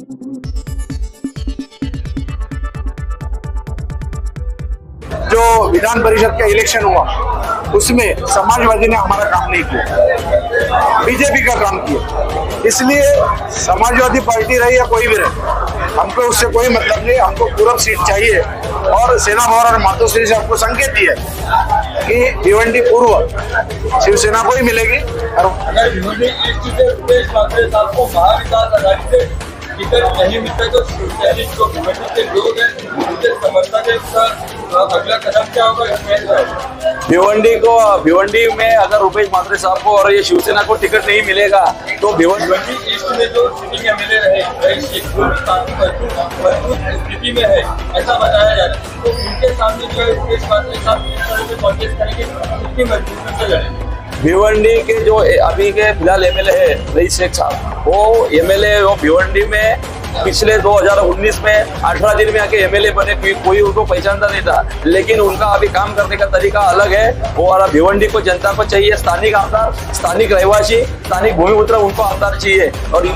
जो विधान परिषद का इलेक्शन हुआ उसमें समाजवादी ने हमारा काम नहीं किया, बीजेपी का काम किया। इसलिए समाजवादी पार्टी रही या कोई भी रहे, हमको उससे कोई मतलब नहीं। हमको पूरब सीट चाहिए और सेना भवन और मातोश्री से हमको संकेत दिए कि भिवंडी पूर्व शिवसेना को ही मिलेगी। और अगर भिवंडी ईस्ट से रुपेश ठाकरे साहब को महाविकास आघाड़ी से टिकट नहीं मिलता तो शिवसैनिक जो भिवंडी के लोग हैं उनके समर्थक है, इसका अगला कदम क्या होगा? भिवंडी में अगर रुपेश ठाकरे साहब को और ये शिवसेना को टिकट नहीं मिलेगा तो भिवंडी ईस्ट में जो सिटिंग एमएलए रहे मजबूत स्थिति में है ऐसा बताया जा रहा है, तो उनके सामने जो है रुपेश ठाकरे साहब किस तरह से कॉन्टेस्ट करेंगे, कितनी मजबूती से लड़ेंगे? भिवंडी के जो अभी के फिलहाल एमएलए है रईस शेख साहब, वो एमएलए वो भिवंडी में पिछले 2019 में 18 दिन में आके एमएलए बने, कोई उनको पहचानता नहीं था, लेकिन उनका अभी काम करने का तरीका अलग है। वो वाला भिवंडी को जनता को चाहिए स्थानिक आमदार, स्थानिक रहिवासी, स्थानिक भूमिपुत्र उनको आमदार चाहिए। और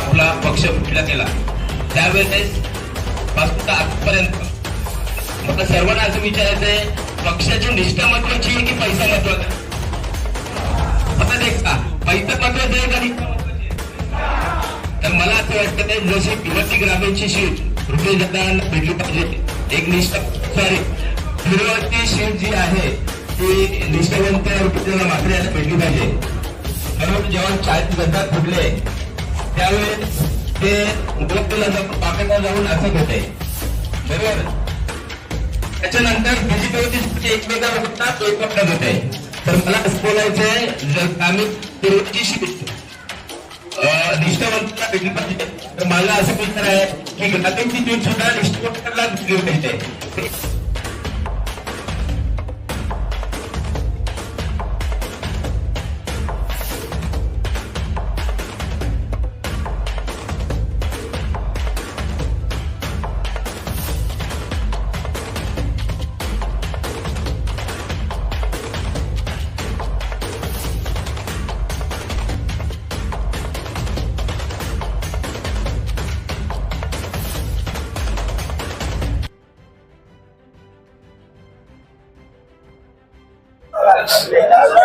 पक्ष फुटला केला त्यावेळेस पासून आजपर्यंत मला सर्वांना असं विचारायचं आहे, पक्षाची निष्ठा महत्वाची आहे की पैसा महत्वाचा आहे? आता देखता पैसा महत्वाचा आहे का निष्ठा महत्वाची आहे? तर मला असं वाटतं जशी भिवंडी ग्रामीणची सीट रुपेश दादांना भेटली पाहिजे, एक निष्ठा भिवंडी सीट जी आहे ती निष्ठावंत रुपेश म्हात्रे यांना भेटली पाहिजे। म्हणून जेव्हा 40 गद्दार फुटले त्यावेळेस ते गोपीला पाकाला जाऊन असं होते, बरोबर? त्याच्यानंतर बीजेपीवरती एकमेकांना होतात एकवटत होते। तर मला असं बोलायचंय, जर आम्ही पूर्वची सीट निष्ठावंतांना भेटली पाहिजे, तर मला असं विचार आहे की ग्रामीणची सीट सुद्धा निष्ठावंतांना भेटली पाहिजे।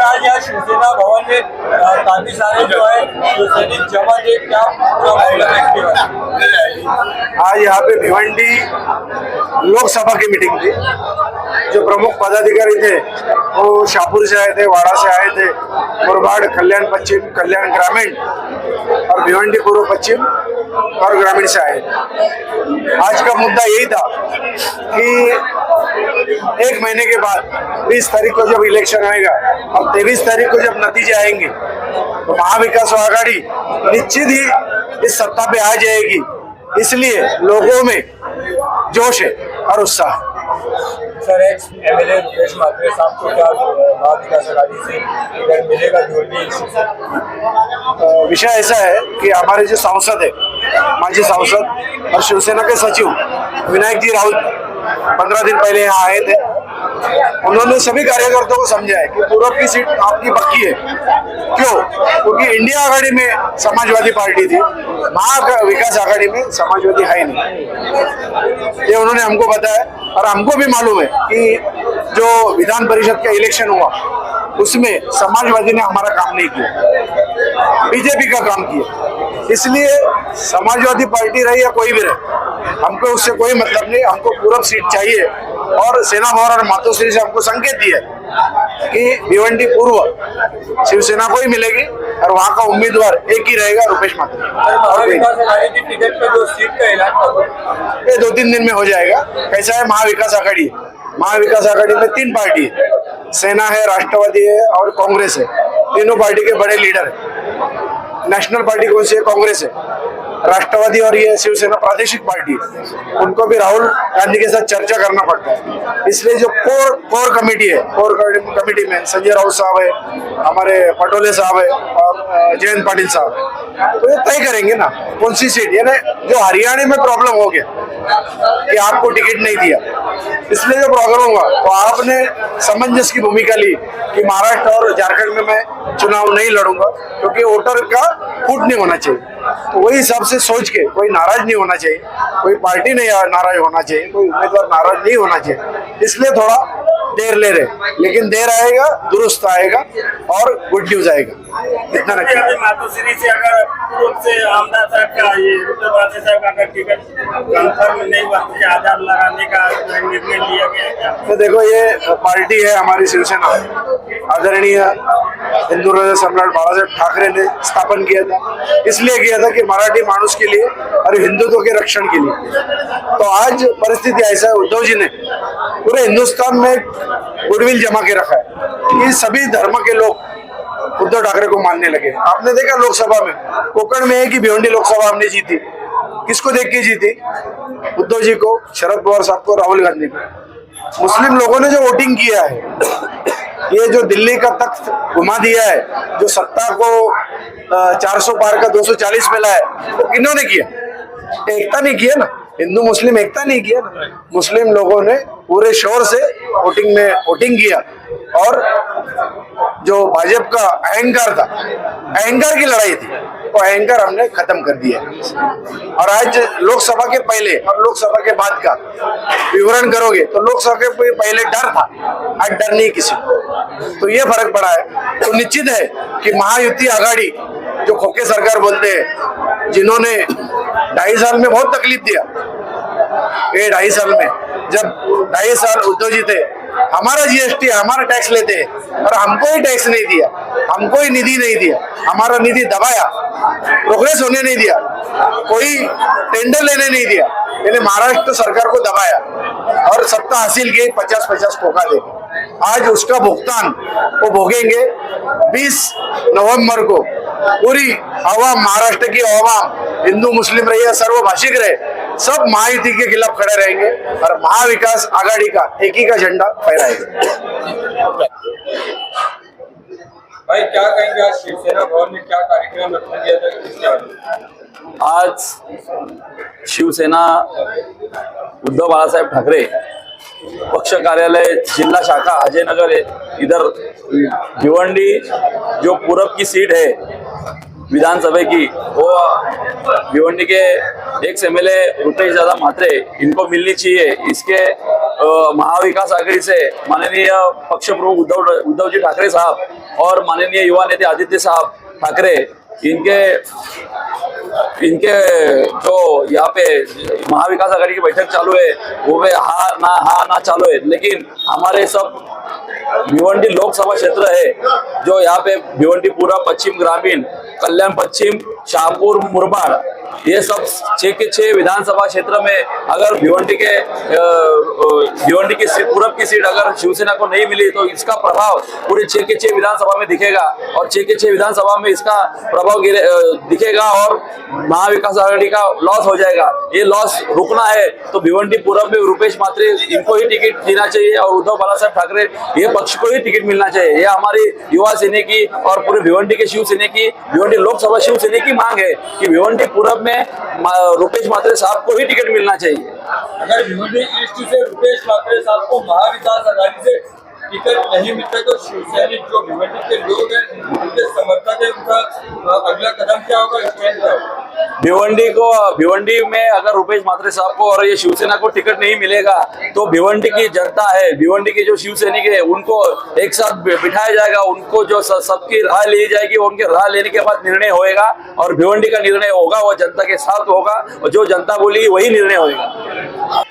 आज यहाँ शिवसेना भवन में काफी सारे जो है शिवसैनिक जमा थे, क्या आज यहाँ पे भिवंडी लोकसभा की मीटिंग थी। जो प्रमुख पदाधिकारी थे वो शाहपुर से आए थे, वाड़ा से आए थे, मुरबाड़, कल्याण पश्चिम, कल्याण ग्रामीण और भिवंडी पूर्व पश्चिम और ग्रामीण से आए थे। आज का मुद्दा यही था कि 1 महीने के बाद 20 तारीख को जब इलेक्शन आएगा और 23 तारीख को जब नतीजे आएंगे तो महाविकास आघाड़ी निश्चित ही इस सत्ता पे आ जाएगी। इसलिए लोगों में जोश है और उत्साह। Sir, ex MLA Rupesh Thackeray साहब को क्या महाविकास आघाड़ी से टिकट मिलेगा? विषय ऐसा है कि हमारे जो सांसद है, माजी सांसद और शिवसेना के सचिव विनायक जी राउत 15 दिन पहले यहाँ आए थे। उन्होंने सभी कार्यकर्ताओं को समझाया कि पूरब की सीट आपकी पक्की है। क्यों? क्योंकि इंडिया आघाड़ी में समाजवादी पार्टी थी, महाविकास आघाड़ी में समाजवादी है ही नहीं। ये उन्होंने हमको बताया और हमको भी मालूम है कि जो विधान परिषद का इलेक्शन हुआ उसमें समाजवादी ने हमारा काम नहीं किया, बीजेपी का काम किया। इसलिए समाजवादी पार्टी रही या कोई भी रहे, हमको उससे कोई मतलब नहीं। हमको पूरब सीट चाहिए और सेना भवन और मातोश्री से हमको संकेत दिए कि भिवंडी पूर्व शिवसेना को ही मिलेगी और वहाँ का उम्मीदवार एक ही रहेगा, रुपेश ठाकरे। महाविकास आघाड़ी की टिकट पे जो सीट का ऐलान ये 2-3 दिन में हो जाएगा। कैसा है, महाविकास आघाड़ी, महाविकास आघाड़ी में 3 पार्टी है, सेना है, राष्ट्रवादी है और कांग्रेस है। तीनों पार्टी के बड़े लीडर है। नेशनल पार्टी कौन सी है? कांग्रेस है। राष्ट्रवादी और ये शिवसेना प्रादेशिक पार्टी, उनको भी राहुल गांधी के साथ चर्चा करना पड़ता है। इसलिए जो कोर कमेटी है, कोर कमेटी में संजय राउत साहब है, हमारे पटोले साहब है और जयंत पाटिल साहब है, तो ये तय करेंगे ना कौन सी सीट। यानी जो हरियाणा में प्रॉब्लम हो गया, कि आपको टिकट नहीं दिया, इसलिए जो प्रॉब्लम हुआ तो आपने समंजस की भूमिका ली कि महाराष्ट्र और झारखंड में मैं चुनाव नहीं लड़ूंगा क्योंकि वोटर का फूट नहीं होना चाहिए। तो वही हिसाब से सोच के कोई नाराज नहीं होना चाहिए, कोई पार्टी नहीं नाराज होना चाहिए, कोई उम्मीदवार नाराज नहीं होना चाहिए, इसलिए थोड़ा देर ले रहे, लेकिन देर आएगा, दुरुस्त आएगा और गुड न्यूज आएगा, इतना रखिए। मातोश्री से अगर पूर्व से आमदार साहब का ये रुद्रवासी साहब का अगर टिकट कंफर्म नहीं हुआ तो आधार लगाने का निर्णय लिया गया क्या? तो देखो, ये पार्टी है हमारी शिवसेना, आदरणीय हिंदू हृदय सम्राट बाळासाहेब ठाकरे ने स्थापन किया था, इसलिए किया था कि मराठी मानुस के लिए और हिंदुत्व के रक्षण के लिए। तो आज परिस्थिति ऐसा है, उद्धव जी ने पूरे हिंदुस्तान में गुडविल जमा के रखा है कि सभी धर्म के लोग उद्धव ठाकरे को मानने लगे। आपने देखा लोकसभा में कोकण में है कि भिवंडी लोकसभा हमने जीती, किसको देख के जीती? उद्धव जी को, शरद पवार साहब को, राहुल गांधी को। मुस्लिम लोगों ने जो वोटिंग किया है, ये जो दिल्ली का तख्त घुमा दिया है, जो सत्ता को 400 पार का 240 में लाया, वो किन्होंने किया? एकता नहीं किया ना, हिंदू मुस्लिम एकता नहीं किया ना। मुस्लिम लोगों ने पूरे शोर से वोटिंग किया और जो भाजपा का अहंकार था, अहंकार की लड़ाई थी, वो अहंकार हमने खत्म कर दिया। और आज लोकसभा के पहले और लोकसभा के बाद का विवरण करोगे तो लोकसभा के पहले डर था, आज डर नहीं किसी को। तो ये फर्क पड़ा है। तो निश्चित है कि महायुति आघाड़ी, जो खोके सरकार बोलते हैं, जिन्होंने 2.5 साल में बहुत तकलीफ दिया, ये 2.5 साल में, जब 2.5 साल उद्धव जी थे, हमारा जीएसटी, हमारा टैक्स लेते हैं और हमको ही टैक्स नहीं दिया, हमको ही निधि नहीं दिया, हमारा निधि दबाया, प्रोग्रेस होने नहीं दिया, कोई टेंडर लेने नहीं दिया, यानी महाराष्ट्र सरकार को दबाया और सत्ता हासिल की 50-50 धोखा दे। आज उसका भुगतान वो भोगेंगे। 20 नवंबर को पूरी आवाम, महाराष्ट्र की आवाम, हिंदू मुस्लिम रहे या सर्वभाषिक रहे, सब महायुति के खिलाफ खड़े रहेंगे और महाविकास आघाड़ी का एक ही का झंडा फहराएंगे। भाई क्या कहेंगे, आज शिवसेना भवन में क्या कार्यक्रम रखा गया था, किसके बारे में? आज शिवसेना उद्धव बाळासाहेब ठाकरे पक्ष कार्यालय जिला शाखा अजय नगर इधर भिवंडी जो पूरब की सीट है विधानसभा की, वो भिवंडी के एक्स एमएलए रुपेश दादा म्हात्रे, इनको मिलनी चाहिए। इसके महाविकास आघाड़ी से माननीय पक्ष प्रमुख उद्धव जी ठाकरे साहब और माननीय युवा नेता आदित्य साहब ठाकरे, इनके जो यहाँ पे महाविकास आघाड़ी की बैठक चालू है, वो पे हाँ ना चालू है, लेकिन हमारे सब भिवंडी लोकसभा क्षेत्र है, जो यहाँ पे भिवंडी पूरा, पश्चिम ग्रामीण, कल्याण पश्चिम, शाहपुर, मुरबाड, ये सब 6 के 6 विधानसभा क्षेत्र में अगर भिवंडी की पूरब की सीट अगर शिवसेना को नहीं मिली तो इसका प्रभाव पूरे 6 के 6 विधानसभा में दिखेगा और 6 के 6 विधानसभा में इसका प्रभाव दिखेगा और महाविकास आघाड़ी का लॉस हो जाएगा। ये लॉस रुकना है तो भिवंडी पूरब में रुपेश म्हात्रे, इनको ही टिकट देना चाहिए और उद्धव बाळासाहेब ठाकरे, ये पक्ष को ही टिकट मिलना चाहिए। ये हमारी युवा सेना की और पूरे भिवंडी के शिवसेना की, भिवंडी लोकसभा शिवसेना की मांग है कि भिवंडी पूरब में रुपेश म्हात्रे साहब को ही टिकट मिलना चाहिए। अगर भिवंडी ईस्ट से रुपेश म्हात्रे साहब को महाविकास आघाड़ी से टिकट नहीं मिलता तो शिवसैनिक जो भिवंडी के लोग हैं, उनके समर्थक है, उनका अगला कदम क्या होगा? भिवंडी में अगर रुपेश म्हात्रे साहब को और ये शिवसेना को टिकट नहीं मिलेगा तो भिवंडी की जनता है, भिवंडी के जो शिवसैनिक है, उनको एक साथ बिठाया जाएगा, उनको जो सबकी राय ली जाएगी, उनकी राय लेने के बाद निर्णय होएगा और भिवंडी का निर्णय होगा वो जनता के साथ होगा और जो जनता बोलेगी वही निर्णय होगा।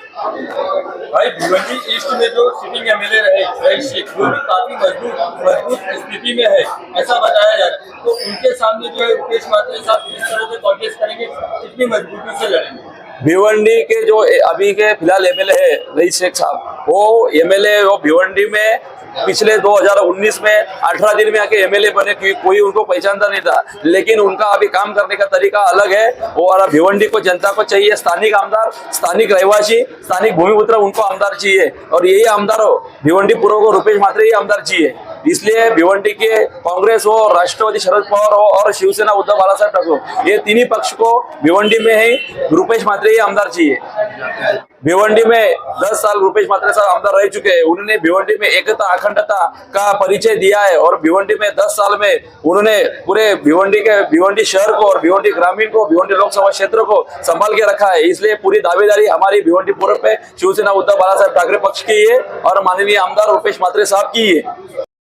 भाई भिवंडी ईस्ट में जो सिटिंग एमएलए रहे शेख, वो भी काफी मजबूत स्थिति में है, ऐसा बताया जा रहा है। तो उनके सामने जो है रुपेश म्हात्रे साहब किस तरह से कॉन्टेस्ट करेंगे, कितनी मजबूती से लड़ेंगे? भिवंडी के जो अभी के फिलहाल एमएलए है रईस शेख साहब, वो एमएलए वो भिवंडी में पिछले 2019 में 18 दिन में आके एमएलए बने, कोई उनको पहचानता नहीं था, लेकिन उनका अभी काम करने का तरीका अलग है। वो भिवंडी को जनता को चाहिए स्थानिक आमदार, स्थानिक रहवासी, स्थानिक भूमिपुत्र, उनको आमदार चाहिए और यही आमदार हो भिवंडी पूर्व को रुपेश म्हात्रे ही आमदार चाहिए। इसलिए भिवंडी के कांग्रेस हो, राष्ट्रवादी शरद पवार हो और शिवसेना उद्धव बाला ठाकरे, ये तीनही पक्ष को भिवंडी में ही रूपेश म्हात्रे ही आमदार चाहिए। भिवंडी में 10 साल रूपेश म्हात्रे साहब आमदार रह चुके हैं। उन्होंने भिवंडी में एकता अखंडता का परिचय दिया है और भिवंडी में 10 साल में उन्होंने पूरे भिवंडी शहर को और भिवंडी ग्रामीण को, भिवंडी लोकसभा क्षेत्र को संभाल के रखा है। इसलिए पूरी दावेदारी हमारी भिवंडी पूर्व पे शिवसेना उद्धव बाला ठाकरे पक्ष की है और माननीय आमदार रूपेश म्हात्रे साहब की है।